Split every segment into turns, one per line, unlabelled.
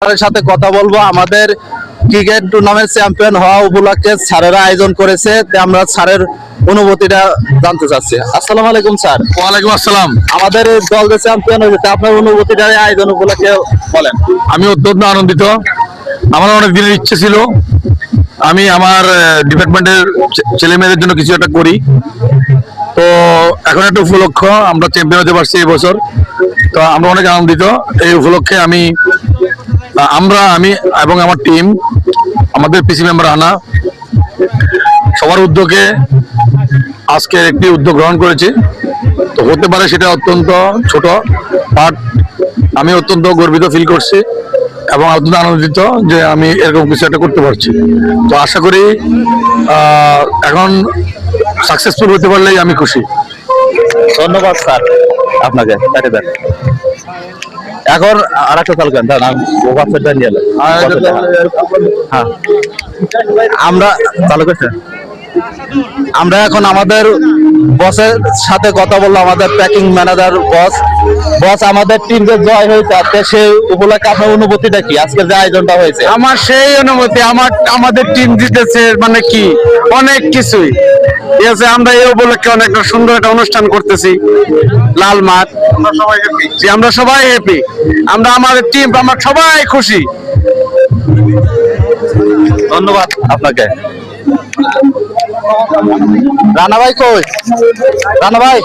স্যারের সাথে কথা বলবো। আমাদের ক্রিকেট টুর্নামেন্ট চ্যাম্পিয়ন হওয়া উপলক্ষে স্যারেরা আয়োজন করেছে, আমরা স্যারের অনুভূতিটা জানতে চাচ্ছি। আসসালামু আলাইকুম স্যার।
ওয়ালাইকুম আসসালাম।
আমাদের এই দল যে চ্যাম্পিয়ন হয়েছে, আপনার অনুভূতিটা আয়োজন উপলক্ষে বলেন।
আমি অত্যন্ত আনন্দিত। আমার অনেক দিনের ইচ্ছে ছিল আমি আমার ডিপার্টমেন্টের ছেলে মেয়েদের জন্য কিছু একটা করি, তো এখন একটা উপলক্ষ আমরা চ্যাম্পিয়ন হতে পারছি এই বছর, তো আমরা অনেক আনন্দিত। এই উপলক্ষে আমি এবং আমার টিম, আমাদের পিসি মেম্বার আনা, সবার উদ্যোগে আজকে একটি উদ্যোগ গ্রহণ করেছি। তো হতে পারে সেটা অত্যন্ত ছোট, বাট আমি অত্যন্ত গর্বিত ফিল করছি এবং অত্যন্ত আনন্দিত যে আমি এরকম কিছু একটা করতে পারছি। তো আশা করি এখন সাকসেসফুল হতে পারলেই আমি খুশি।
ধন্যবাদ স্যার আপনাকে। এখন আর একটা চালু করেন, হ্যাঁ আমরা চালু করছি। আমরা এখন আমাদের বসের সাথে কথা বললাম, আমাদের প্যাকিং ম্যানেজার বস আমাদের টিম যে জয় হয়েছে আজকে, সেই উপলক্ষে আপনার অনুভূতিটা কি? আজকে যে আয়োজনটা হয়েছে,
আমার সেই অনুভূতি, আমাদের টিম জিতেছে মানে কি অনেক কিছুই ঠিক আছে। আমরা এই উপলক্ষে অনেক সুন্দর একটা অনুষ্ঠান করতেছি লাল মাঠ, আমরা সবাই হ্যাপি, আমরা আমাদের টিম, আমরা সবাই খুশি।
ধন্যবাদ আপনাকে। রানা ভাই কই? রানা ভাই,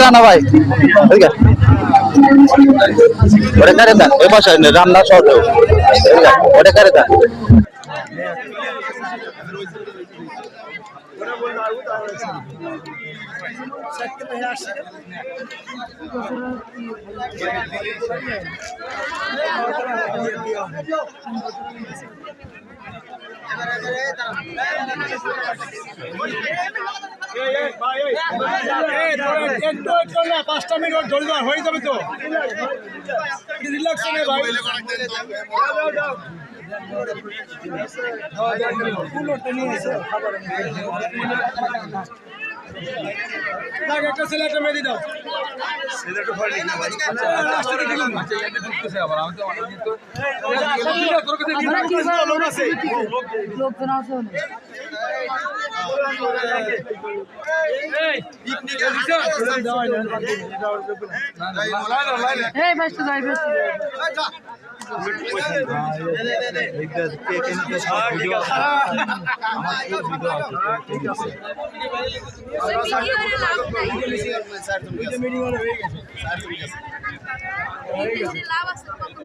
রানা ভাই ওরে কারে দেন, এ বাসায় রান্না সহ ওরে কারে দেন।
পাঁচটা মিনিট জলদি হয়ে যাবে তো, রিল্যাক্স ভাই। একটা ছেলে একটা মেয়ে দাও।